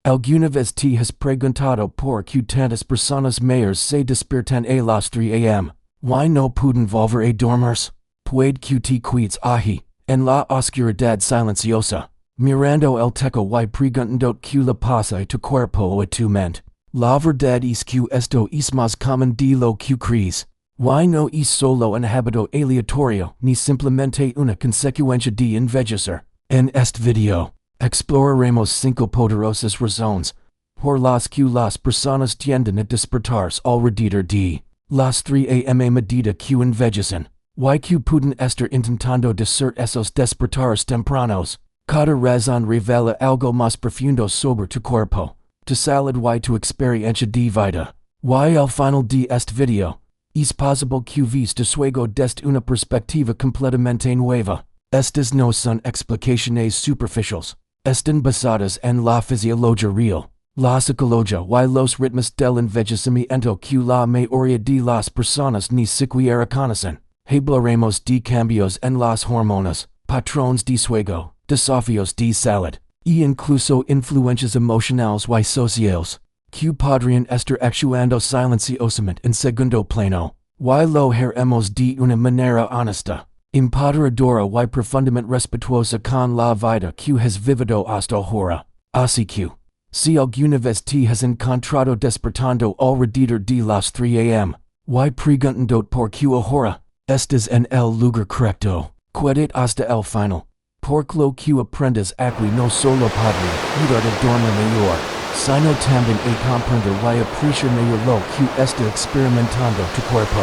Alguna vez te has preguntado por qué tantas personas mayores se despiertan a las 3 a.m. Why no pueden volver a dormirse? Puede que te quedes allí, en la oscuridad silenciosa, mirando el techo y preguntando qué le pasa a tu cuerpo o a tu mente. La verdad es que esto es más común de lo que crees. Why no es solo un hábito aleatorio ni simplemente una consecuencia de envejecer. En este video, exploraremos 5 poderosas razones por las que las personas tienden a despertarse alrededor de las 3 a.m. a medida que envejecen. Why que pueden estar intentando de ser esos despertares tempranos. Cada razón revela algo más profundo sobre tu cuerpo, tu salud y tu experiencia de vida. Why al final de este video, es posible que ves tu sueño desde una perspectiva completamente nueva. Estas no son explicaciones superficiales. Están basadas en la fisiología real, la psicología y los ritmos del envejecimiento que la mayoría de las personas ni siquiera conocen. Hablaremos de cambios en las hormonas, patrones de sueño, desafíos de salud, e incluso influencias emocionales y sociales, que podrían estar actuando silenciosamente en segundo plano. Y lo haremos de una manera honesta, empoderadora y profundamente respetuosa con la vida que has vivido hasta ahora. Así que, si alguna vez te has encontrado despertando alrededor de las 3 a.m., y preguntando por qué ahora, estás en el lugar correcto. Quédate hasta el final, porque lo que aprendes aquí no solo podría ayudarte a dormir mejor, sino también a comprender y apreciar mejor lo que está experimentando tu cuerpo.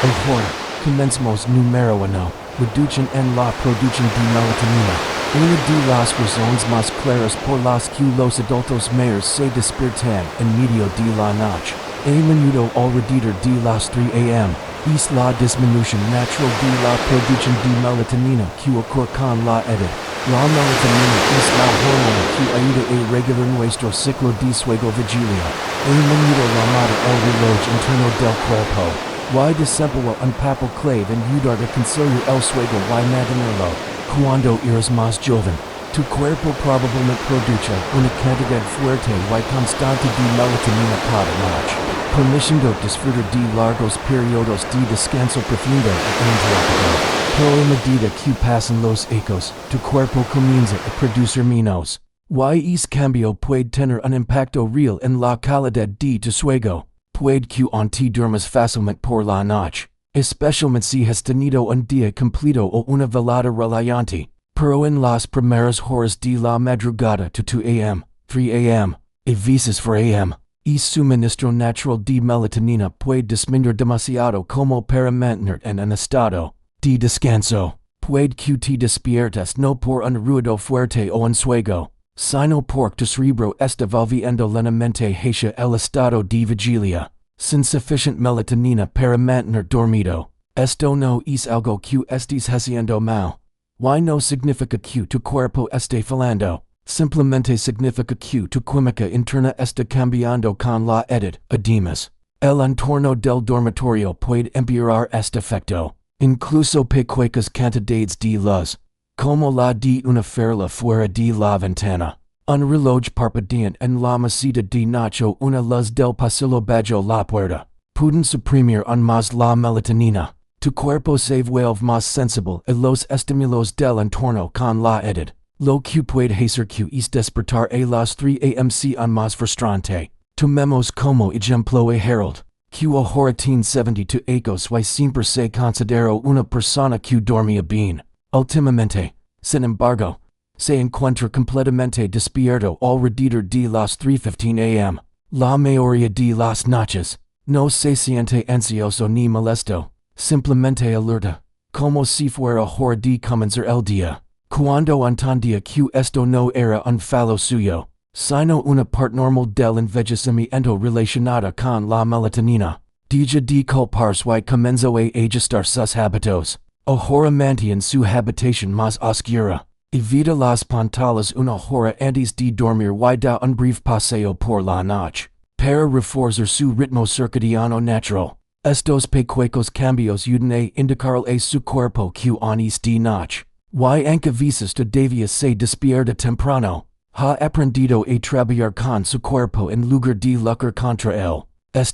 Ahora, comencemos número 1, reducción en la producción de melatonina. Una de las razones más claras por las que los adultos mayores se despiertan en medio de la noche, a menudo alrededor de las 3 a.m., es la disminución natural de la producción de melatonina que ocurre con la edad. La melatonina es la hormona que ayuda a regular nuestro ciclo de sueño vigilia, a menudo llamada el reloj interno del cuerpo. Y desempeña un papel clave en ayudar a conciliar el sueño y mantenerlo. Cuando eres más joven, tu cuerpo probablemente produce una cantidad fuerte y constante de melatonina cada noche, permitiendo disfrutar de largos periodos de descanso profundo e ininterrumpido. Pero a medida que pasan los años, tu cuerpo comienza a producir menos. Y ese cambio puede tener un impacto real en la calidad de tu sueño. Puede que no te duermas fácilmente por la noche, especialmente si has tenido un día completo o una velada relajante. Pero en las primeras horas de la madrugada tu 2 a.m., 3 a.m., a veces 4 a.m., el suministro natural de melatonina puede disminuir demasiado como para mantener en un estado de descanso. Puede que te despiertas no por un ruido fuerte o un sueño, sino porque tu cerebro está volviendo lentamente hacia el estado de vigilia, sin suficiente melatonina para mantener dormido. Esto no es algo que estés haciendo mal. Y no significa que tu cuerpo esté fallando. Simplemente significa que tu química interna está cambiando con la edad. Además, el entorno del dormitorio puede empeorar este efecto. Incluso pequeñas cantidades de luz, como la de una farla fuera de la ventana, un reloj parpadeante en la mesita de noche o una luz del pasillo bajo la puerta, pueden suprimir aún más la melatonina. Tu cuerpo se vuelve más sensible a los estímulos del entorno con la edad, lo que puede hacer que es despertar a las 3 a.m. sea más frustrante. Tomemos como ejemplo a Harold, que ahora tiene 72 años y siempre se consideró una persona que dormía bien. Últimamente, sin embargo, se encuentra completamente despierto alrededor de las 3:15 a.m. La mayoría de las noches, no se siente ansioso ni molesto. Simplemente alerta, como si fuera hora de comenzar el día. Cuando entendía que esto no era un fallo suyo, sino una parte normal del envejecimiento relacionada con la melatonina, deja de culparse y comenzó a ajustar sus hábitos. Ahora mantiene su habitación más oscura. Evita las pantallas una hora antes de dormir y da un breve paseo por la noche, para reforzar su ritmo circadiano natural. Estos pequeños cambios ayudan a indicarle a su cuerpo que aún es de noche. Y aunque veces todavía se despierta temprano, Ha aprendido a trabalhar con su cuerpo en lugar de luchar contra él.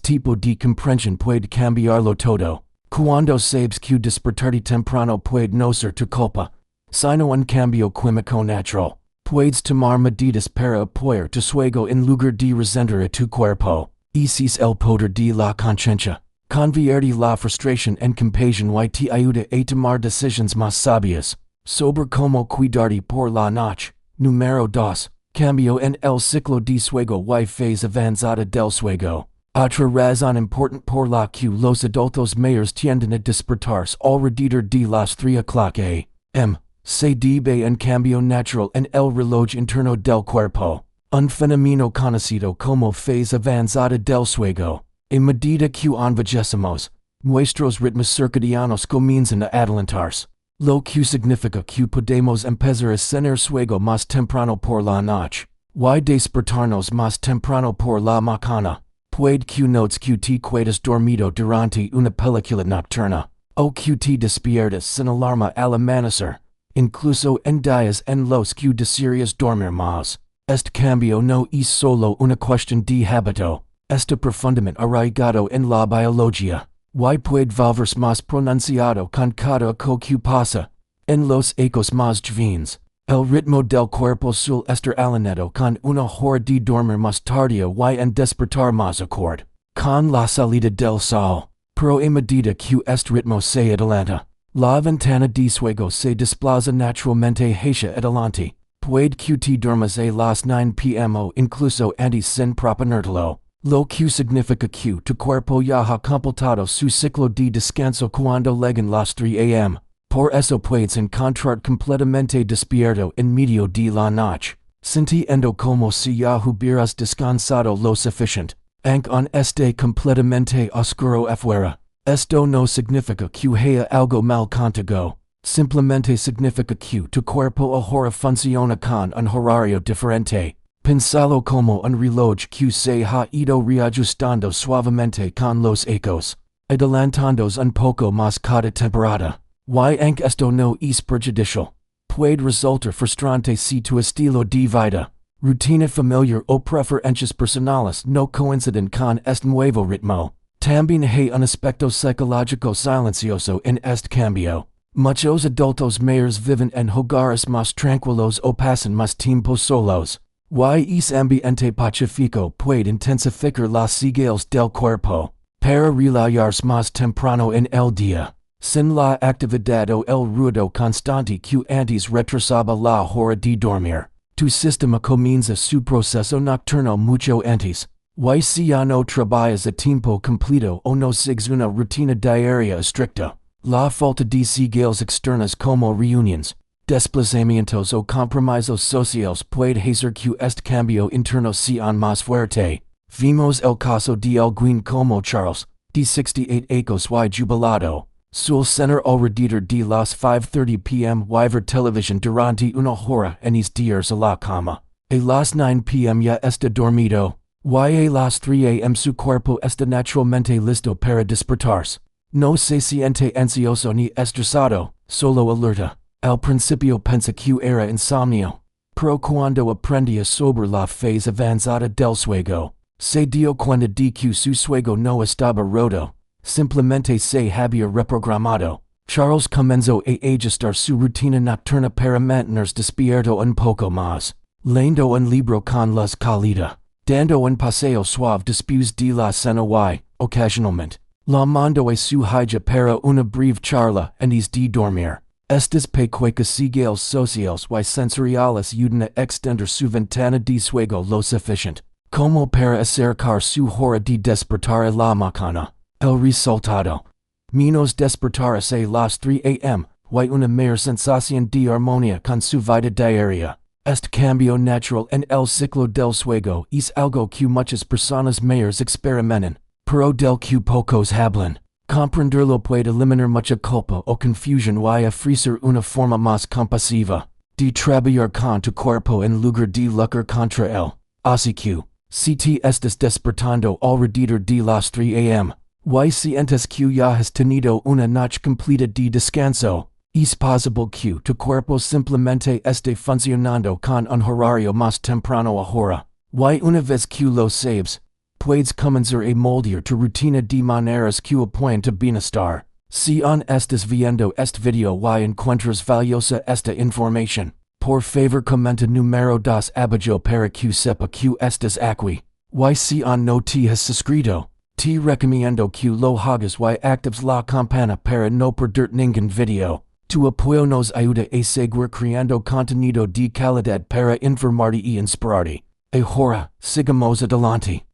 Tipo de comprensión puede cambiarlo todo. Cuando sabes que despertar temprano puede no ser tu culpa, sino un cambio químico natural. Puedes tomar medidas para apoyar tu sueño en lugar de resentir a tu cuerpo. Es el poder de la conciencia. Convierte la frustración en compasión y te ayuda a tomar decisiones más sabias. Sobre cómo cuidarte por la noche. Número 2. Cambio en el ciclo de sueño y fase avanzada del sueño. Otra razón importante por la que los adultos mayores tienden a despertarse alrededor de las 3 o'clock a.m. Se debe un cambio natural en el reloj interno del cuerpo, un fenómeno conocido como fase avanzada del sueño. A medida que envejecemos, nuestros ritmos circadianos comienzan a adelantarse, lo que significa que podemos empezar a tener sueño más temprano por la noche, y despertarnos más temprano por la mañana. Puede que notes que te quedas dormido durante una película nocturna, o que te despiertas sin alarma al amanecer, incluso en días en los que desearías dormir más. Este cambio no es solo una cuestión de hábito, está profundamente arraigado en la biología, y puede volverse más pronunciado con cada cosa que pasa. En los ecos más jóvenes, el ritmo del cuerpo suele estar alineado con una hora de dormir más tardía y en despertar más acorde con la salida del sol. Pero a medida que este ritmo se adelanta, la ventana de sueño se desplaza naturalmente hacia adelante. Puede que te duermas a las 9 p.m. o incluso antes sin proponértelo, lo que significa que tu cuerpo ya ha completado su ciclo de descanso cuando llegan las 3 a.m. Por eso puedes encontrar completamente despierto en medio de la noche, sintiendo como si ya hubieras descansado lo suficiente, aunque aún esté completamente oscuro afuera. Esto no significa que haya algo mal contigo, simplemente significa que tu cuerpo ahora funciona con un horario diferente. Pensalo como un reloj que se ha ido reajustando suavemente con los ecos, adelantándose un poco más cada temporada. Y aunque esto no es perjudicial, puede resultar frustrante si tu estilo de vida, rutina familiar o preferencias personales no coinciden con este nuevo ritmo. También hay un aspecto psicológico silencioso en este cambio. Muchos adultos mayores viven en hogares más tranquilos o pasan más tiempo solos. Y ese ambiente pacífico puede intensificar las señales del cuerpo para relajarse más temprano en el día. Sin la actividad o el ruido constante que antes retrasaba la hora de dormir, tu sistema comienza su proceso nocturno mucho antes. Y si ya no trabajas a tiempo completo o no sigues una rutina diaria estricta, la falta de señales externas como reuniones, desplazamientos o compromisos sociales puede hacer que este cambio interno sea más fuerte. Vimos el caso de alguien como Charles, de 68 años y jubilado. Suele cenar alrededor de las 5:30 p.m. y ver televisión durante una hora en días a la cama. A las 9 p.m. ya está dormido, y a las 3 a.m. su cuerpo está naturalmente listo para despertarse. No se siente ansioso ni estresado, solo alerta. Al principio pensé que era insomnio, pero cuando aprendía sobre la fase avanzada del sueño, se dio cuenta de que su sueño no estaba roto. Simplemente se había reprogramado. Charles comenzó a ajustar su rutina nocturna para mantenerse despierto un poco más, leyendo un libro con luz cálida, dando un paseo suave después de la cena y, ocasionalmente, la mando a su hija para una breve charla antes de dormir. Estas pequeñas señales sociales y sensoriales ayudan a extender su ventana de sueño lo suficiente como para acercar su hora de despertar a la mañana. El resultado. Menos despertarse a las 3 a.m. y una mayor sensación de armonía con su vida diaria. Este cambio natural en el ciclo del sueño es algo que muchas personas mayores experimentan, pero del que pocos hablan. Comprenderlo puede eliminar mucha culpa o confusión y ofrecer una forma más compasiva de trabajar con tu cuerpo en lugar de luchar contra él. Así que, si te estás despertando alrededor de las 3 a.m., y sientes que ya has tenido una noche completa de descanso, Es posible que tu cuerpo simplemente esté funcionando con un horario más temprano ahora. Y una vez que lo sabes, puedes comenzar a moldear tu rutina de maneras que apoyen tu bienestar. Si aún estás viendo este video y encuentras valiosa esta información, por favor comenta número 2 abajo para que sepa que estás aquí. Y si aún no te has suscrito, te recomiendo que lo hagas y actives la campana para no perder ningún video. Tu apoyo nos ayuda a seguir creando contenido de calidad para informarte y inspirarte. Ahora, sigamos adelante.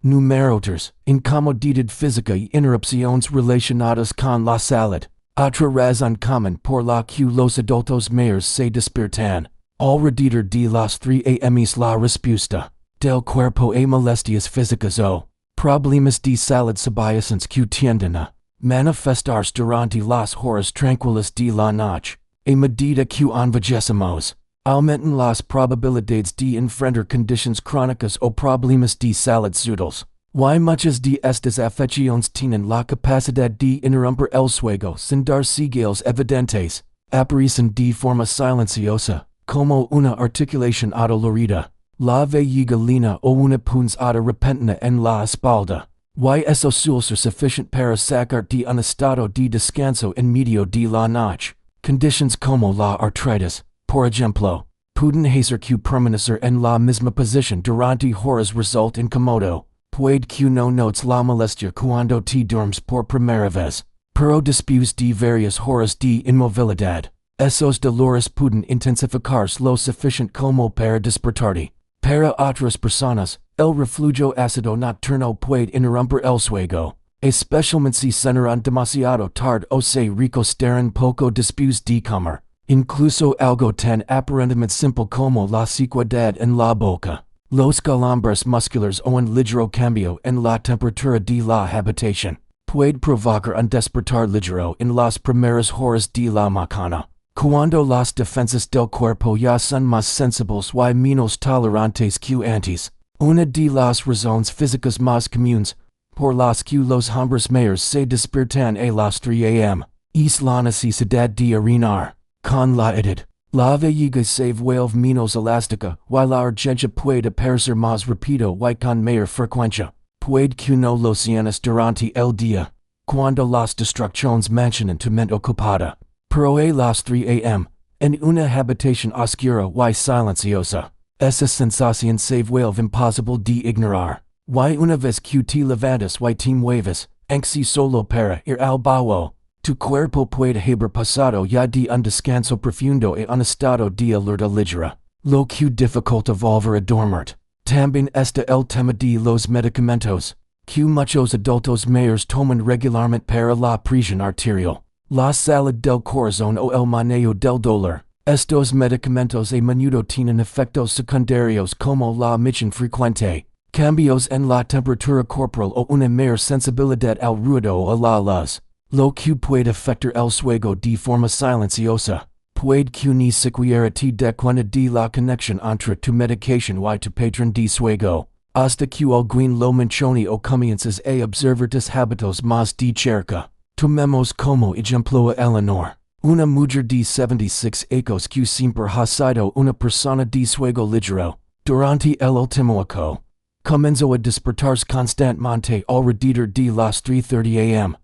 Número 3. Incomodidad física y interrupciones relacionadas con la salud. Otra razón común por la que los adultos mayores se despiertan alrededor de las 3 am es la respuesta del cuerpo a molestias físicas o problemas de salud subyacentes que tienden a manifestarse durante las horas tranquilas de la noche. A medida que envejecemos, aumentan las probabilidades de enfrentar condiciones crónicas o problemas de salud sutiles. Y muchas de estas afecciones tienen la capacidad de interrumpir el sueño sin dar señales evidentes. Aparecen de forma silenciosa, como una articulación adolorida, la vaguelina o una punzada repentina en la espalda. Y eso suele ser suficiente para sacarte de un estado de descanso en medio de la noche. Condiciones como la artritis, por ejemplo, pueden hacer que permanecer en la misma posición durante horas resulte incómodo. Puede que no notes la molestia cuando te duermes por primera vez, pero después de varias horas de inmovilidad, esos dolores pueden intensificarse lo suficiente como para despertarte. Para otras personas, el reflujo ácido nocturno puede interrumpir el sueño, especialmente si cenaron demasiado tarde o se recostaron poco después de comer. Incluso algo tan aparentemente simple como la sequedad en la boca, los calambres musculares o un ligero cambio en la temperatura de la habitación, puede provocar un despertar ligero en las primeras horas de la mañana. Cuando las defensas del cuerpo ya son más sensibles y menos tolerantes que antes, una de las razones físicas más comunes por las que los hombres mayores se despiertan a las 3 am es la necesidad de orinar. Con la edad, la vejiga se vuelve menos elástica y la urgencia puede aparecer más rápido y con mayor frecuencia. Puede que no lo sientas durante el día, cuando las distracciones mantienen tu mente ocupada. Pero a las 3 am, en una habitación oscura y silenciosa, esa sensación se vuelve imposible de ignorar. Y una vez que te levantas y te mueves, aunque solo para ir al baño, tu cuerpo puede haber pasado ya de un descanso profundo a un estado de alerta ligera, lo que dificulta volver a dormir. También está el tema de los medicamentos, que muchos adultos mayores toman regularmente para la presión arterial, la salud del corazón o el manejo del dolor. Estos medicamentos a menudo tienen efectos secundarios como la emisión frecuente, cambios en la temperatura corporal o una mayor sensibilidad al ruido o a la luz, lo que puede afectar el sueño de forma silenciosa. Puede que ni siquiera te dé cuenta de la conexión entre tu medicación y tu patrón de sueño, hasta que alguien lo mencione o comiences a observar tus hábitos más de cerca. Tomemos como ejemplo a Eleanor, una mujer de 76 años que siempre ha sido una persona de sueño ligero. Durante el último año, comenzó a despertarse constantemente alrededor de las 3:30 am.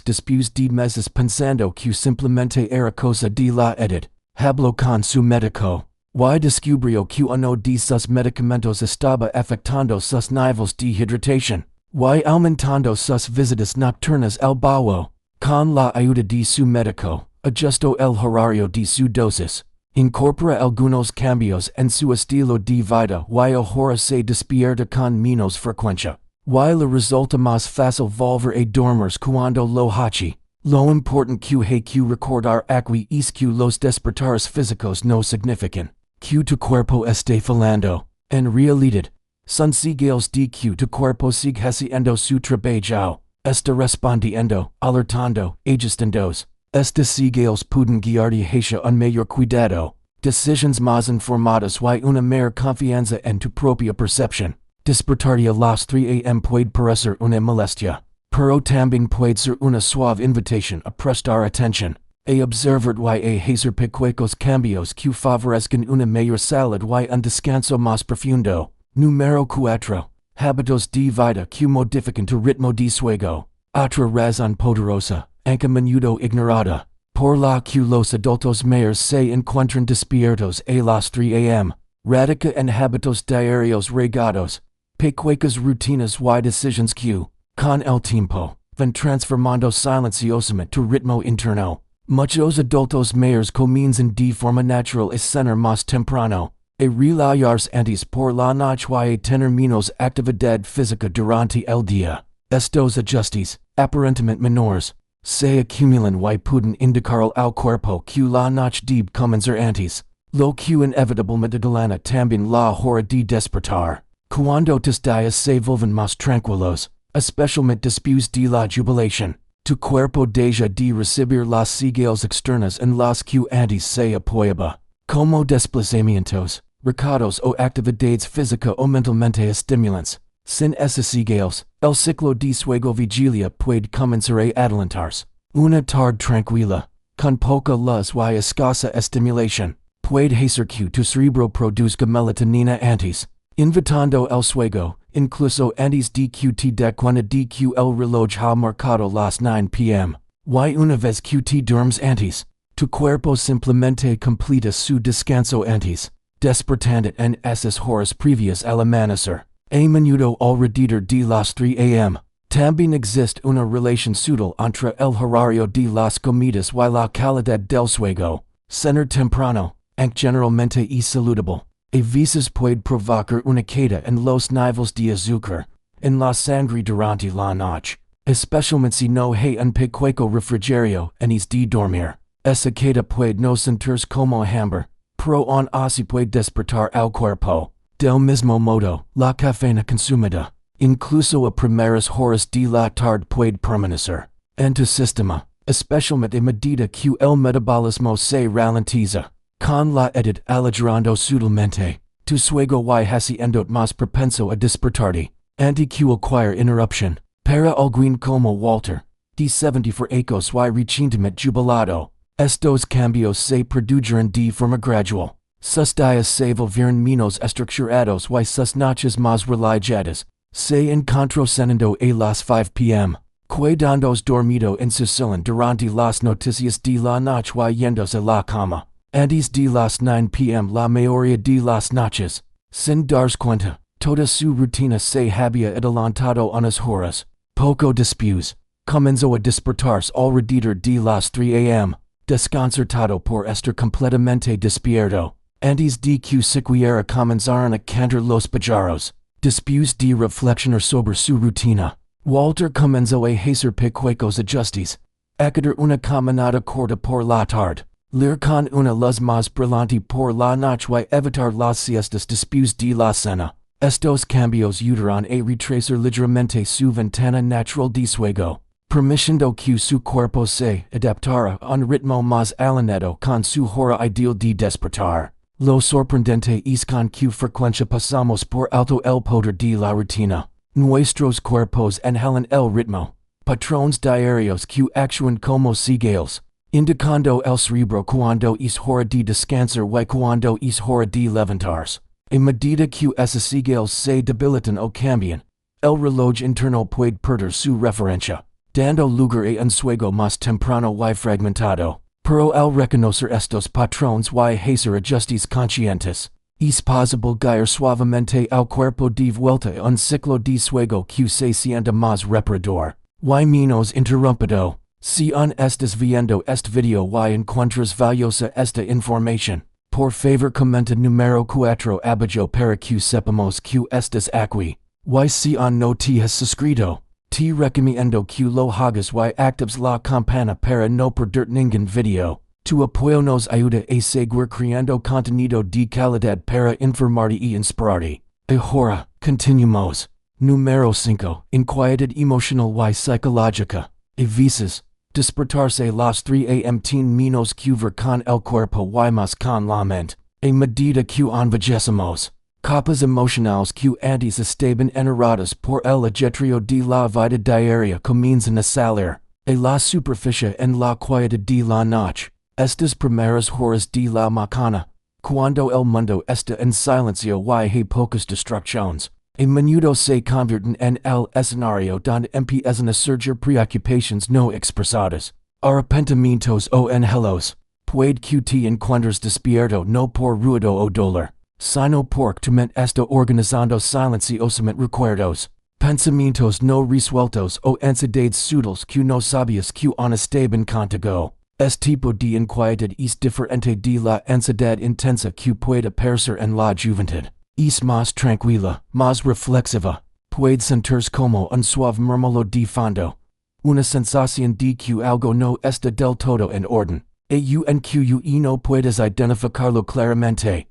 Después de meses pensando que simplemente era cosa de la edad, habló con su médico, y descubrió que uno de sus medicamentos estaba afectando sus niveles de hidratación, y aumentando sus visitas nocturnas al baño. Con la ayuda de su médico, ajustó el horario de su dosis, incorpora algunos cambios en su estilo de vida y ahora se despierta con menos frecuencia. Y le resulta más fácil volver a dormir cuando lo hace. Lo importante que hay que recordar aquí es que los despertares físicos no significan que tu cuerpo esté fallando. En realidad, son señales de que tu cuerpo sigue haciendo su trabajo, está respondiendo, alertando, ajustándose. Estas señales pueden guiarte hacia un mayor cuidado, decisiones más informadas y una mayor confianza en tu propia percepción. Despertarte a las 3 am puede parecer una molestia, pero también puede ser una suave invitación a prestar atención. A observert y a hacer pequeños cambios que favorezcan una mayor salud y un descanso más profundo. Número 4. Hábitos de vida que modifican tu ritmo de sueño. Otra razón poderosa, aunque a menudo ignorada, por la que los adultos mayores se encuentran despiertos a las 3 a.m. Radica en hábitos diarios regados, pequeñas rutinas y decisiones que, con el tiempo, van transformando silenciosamente tu ritmo interno. Muchos adultos mayores comienzan de forma natural a cenar más temprano, a relajarse antes por la noche y a tener menos actividad física durante el día. Estos ajustes, aparentemente menores, se acumulan y pueden indicar al cuerpo que la noche debe comenzar antes, lo que inevitablemente adelanta también la hora de despertar. Cuando tus días se vuelven más tranquilos, especialmente después de la jubilación, tu cuerpo deja de recibir las señales externas en las que antes se apoyaba, como desplazamientos, recados o actividades física o mentalmente estimulantes. Sin esas señales, el ciclo de sueño vigilia puede comenzar a adelantarse. Una tarde tranquila, con poca luz y escasa estimulación, puede hacer que tu cerebro produzca melatonina antes, invitando el sueño, incluso antes de que te dé cuenta de que el reloj ha marcado las 9 p.m. Y una vez que te duermes antes, tu cuerpo simplemente completa su descanso antes, despertando en esas horas previas al amanecer. A menudo alrededor de las 3 a.m. También existe una relación sutil entre el horario de las comidas y la calidad del sueño. Cenar temprano, aunque generalmente es saludable, a veces puede provocar una caída en los niveles de azúcar en la sangre durante la noche, especialmente si no hay un pequeño refrigerio antes de dormir. Esa caída puede no sentirse como hambre, pero aún así puede despertar al cuerpo. Del mismo modo, la cafeína consumida, incluso a primeras horas de la tarde puede permanecer en tu sistema, especialmente a medida que el metabolismo se ralentiza. Con la edad aligerando sutilmente, tu sueño y haciendo más propenso a despertarte, anti que cualquier interrupción. Para alguien como Walter, de 74 años y recientemente jubilado, estos cambios se produjeron de forma gradual. Sus días se volvieron menos estructurados y sus noches más relajadas. Se encontró cenando a las 5 p.m., quedándose dormido en su salón durante las noticias de la noche y yéndose a la cama antes de las 9 p.m. la mayoría de las noches. Sin darse cuenta, toda su rutina se había adelantado unas horas. Poco después, comenzó a despertarse alrededor de las 3 a.m., desconcertado por estar completamente despierto. Antes de que siquiera comenzaran a cantar los pajaros. Después de reflexionar sobre su rutina, Walter comenzó a hacer pequeños ajustes. Acabar una caminata corta por la tarde, leer con una luz más brillante por la noche y evitar las siestas después de la cena. Estos cambios ayudaron a retrasar ligeramente su ventana natural de sueño, permitiendo que su cuerpo se adaptara a un ritmo más alineado con su hora ideal de despertar. Lo sorprendente es con qué frecuencia pasamos por alto el poder de la rutina. Nuestros cuerpos inhalan el ritmo. Patrones diarios que actúan como señales, indicando el cerebro cuando es hora de descansar y cuando es hora de levantarse. A medida que esas señales se debilitan o cambian, el reloj interno puede perder su referencia, dando lugar a un sueño más temprano y fragmentado. Pero al reconocer estos patrones y hacer ajustes conscientes, es posible guiar suavemente al cuerpo de vuelta a un ciclo de sueño que se sienta más reparador y menos interrumpido. Si aún estás viendo este video y encuentras valiosa esta información, por favor comenta número 4 abajo para que sepamos que estás aquí. Y si aún no te has suscrito, te recomiendo que lo hagas y actives la campana para no perder ningún video. Tu apoyo nos ayuda a seguir creando contenido de calidad para informarte y inspirarte. Ahora, continuamos. Número 5. Inquietud emocional y psicológica. A veces, despertarse a las 3 a.m. tiene menos que ver con el cuerpo y más con la mente. A medida que envejecemos, capas emocionales que antes estaban enterradas por el ajetreo de la vida diaria comienzan a salir. E la superficie en la quieta de la noche. Estas primeras horas de la mañana. Cuando el mundo está en silencio y hay pocas distracciones. A menudo se convierten en el escenario donde empiezan a surgir preocupaciones no expresadas. Arrepentimientos o anhelos. Puede que te encuentres despierto no por ruido o dolor, sino porque tu mente está organizando silenciosamente recuerdos, pensamientos no resueltos o ansiedades sutiles que no sabías que aún estaban contigo. Este tipo de inquietud es diferente de la ansiedad intensa que puede aparecer en la juventud. Es más tranquila, más reflexiva. Puede sentirse como un suave murmullo de fondo. Una sensación de que algo no está del todo en orden. Y no puedes identificarlo claramente.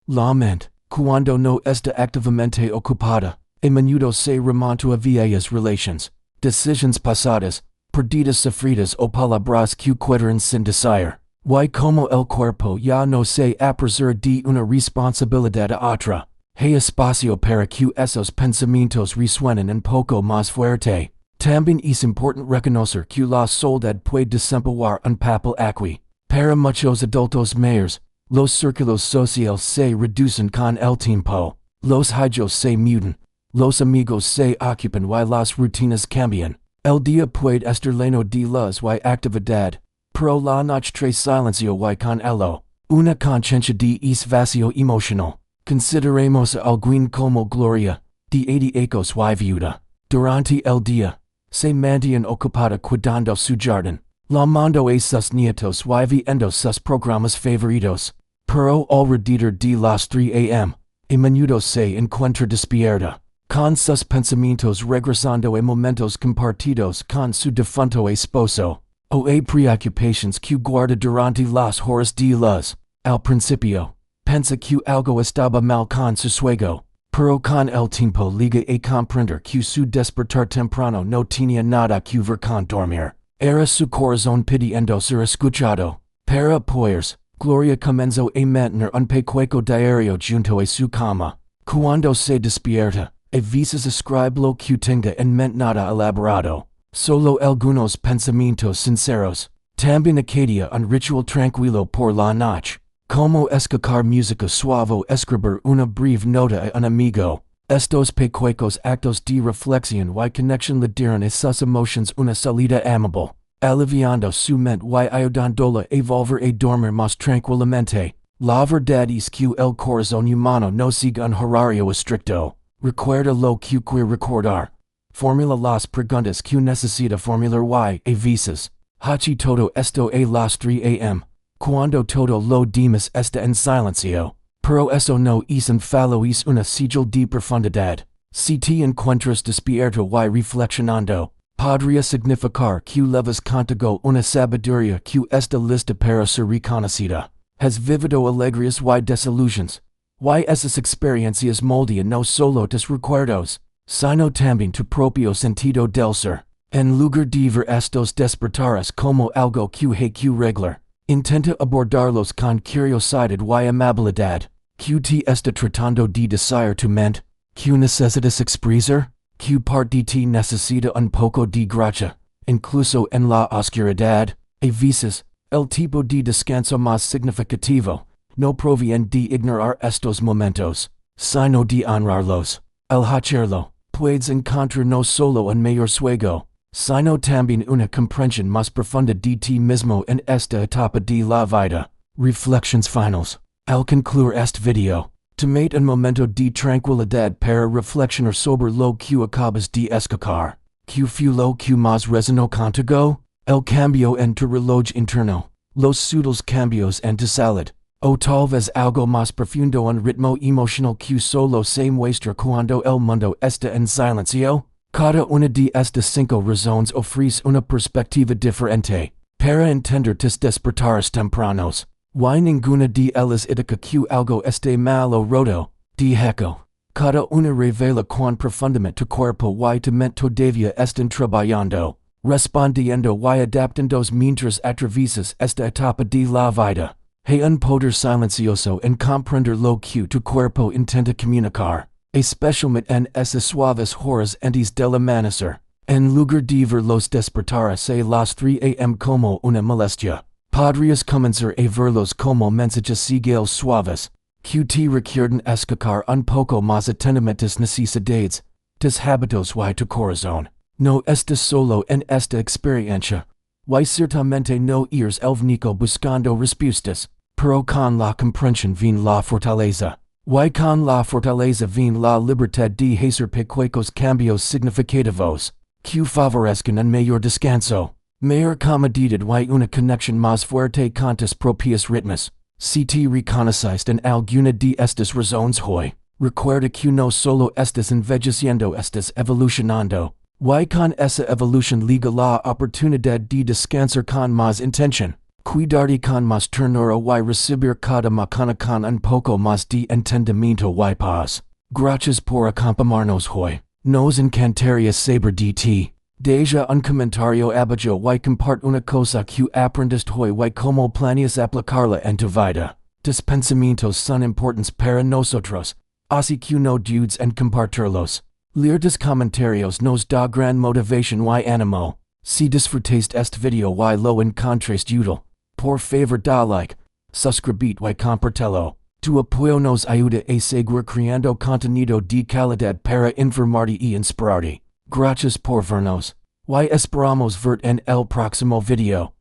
La mente, cuando no está activamente ocupada, a menudo se remonta a viejas relaciones, decisiones pasadas, perdidas sufridas o palabras que quedaron sin decir. Y como el cuerpo ya no se apresura de una responsabilidad a otra, hay espacio para que esos pensamientos resuenen un poco más fuerte. También es importante reconocer que la soledad puede desempeñar un papel aquí. Para muchos adultos mayores, los círculos sociales se reducen con el tiempo, los hijos se mudan, los amigos se ocupan y las rutinas cambian. El día puede estar lleno de luz y actividad, pero la noche trae silencio y con ello una conciencia de es vacío emocional. Consideremos a alguien como Gloria, de 88 y viuda. Durante el día, se mantiene ocupada cuidando su jardín, lamando a sus nietos y viendo sus programas favoritos. Pero alrededor de las 3 a.m., a menudo se encuentra despierta, con sus pensamientos regresando a momentos compartidos con su difunto esposo, o a preocupaciones que guarda durante las horas de luz. Al principio, pensa que algo estaba mal con su sueño, pero con el tiempo llega a comprender que su despertar temprano no tenía nada que ver con dormir. Era su corazón pidiendo ser escuchado. Para apoyarse, Gloria comenzó a mantener un pequeño diario junto a su cama. Cuando se despierta, a veces escribe lo que tenga en mente nada elaborado, solo algunos pensamientos sinceros. También acadia un ritual tranquilo por la noche, como escuchar música suave o escribir una breve nota a un amigo. Estos pequeños actos de reflexión y conexión le dieron a sus emociones una salida amable, aliviando su mente y ayudándola a volver a dormir más tranquilamente. La verdad es que el corazón humano no sigue un horario estricto. Recuerda lo que quiere recordar. Formula las preguntas que necesita formular y, a veces, hace todo esto a las 3 a.m., cuando todo lo demás está en silencio. Pero eso no es un fallo, es una sigil de profundidad. Si te encuentras despierto y reflexionando, podría significar que llevas contigo una sabiduría que está lista para ser reconocida. Has vivido alegrías y desilusiones. Y esas experiencias moldean no solo tus recuerdos, sino también tu propio sentido del ser. En lugar de ver estos despertares como algo que hay que arreglar, intenta abordarlos con curiosidad y amabilidad. ¿Qué te está tratando de decir tu mente? ¿Qué necesitas expresar? ¿Qué parte de ti necesita un poco de gracia, incluso en la oscuridad? A veces, el tipo de descanso más significativo no proviene de ignorar estos momentos, sino de honrarlos. Al hacerlo, puedes encontrar no solo un mayor sueño, sino también una comprensión más profunda de ti mismo en esta etapa de la vida. Reflections finals. Al concluir este video, tomate un momento de tranquilidad para reflexionar sobre lo que acabas de escuchar. ¿Qué fue lo que más resonó contigo? El cambio en tu reloj interno, los sutiles cambios en tu salud, o tal vez algo más profundo, un ritmo emocional que solo se muestra cuando el mundo está en silencio. Cada una de estas 5 razones ofrece una perspectiva diferente para entender tus despertares tempranos. Y ninguna de ellas indica que algo esté mal o roto. De hecho, cada una revela cuán profundamente tu cuerpo y tu mente todavía están trabajando, respondiendo y adaptándose mientras atraviesas esta etapa de la vida. Hay un poder silencioso en comprender lo que tu cuerpo intenta comunicar, especialmente en esas suaves horas antes del amanecer. En lugar de ver los despertares a las 3 a.m. como una molestia, podrías comenzar a verlos como mensajes sigales suaves, que te requieren escuchar un poco más atentamente necesidades, tus hábitos y tu corazón. No estás solo en esta experiencia. Y ciertamente no eres el único buscando respuestas, pero con la comprensión viene la fortaleza. Y con la fortaleza viene la libertad de hacer pequeños cambios significativos, que favorezcan un mayor descanso, mayor comodidad y una conexión más fuerte con tus propios ritmos. Si te reconoces en alguna de estas razones hoy, recuerda que no solo estás envejeciendo, estás evolucionando. Y con esa evolución liga la oportunidad de descansar con más intención, cuidarte con más ternura y recibir cada mañana con un poco más de entendimiento y paz. Gracias por acompañarnos hoy. Nos encantaría saber de ti. Deja un comentario abajo y comparte una cosa que aprendiste hoy y cómo planeas aplicarla en tu vida. Tus pensamientos son importantes para nosotros, así que no dudes en compartirlos. Leer tus comentarios nos da gran motivación y ánimo. Si disfrutaste este video y lo encontraste útil, por favor da like, suscribite y compartelo. Tu apoyo nos ayuda a seguir creando contenido de calidad para informarte y inspirarte. Gracias por vernos. Y esperamos verte en el próximo video.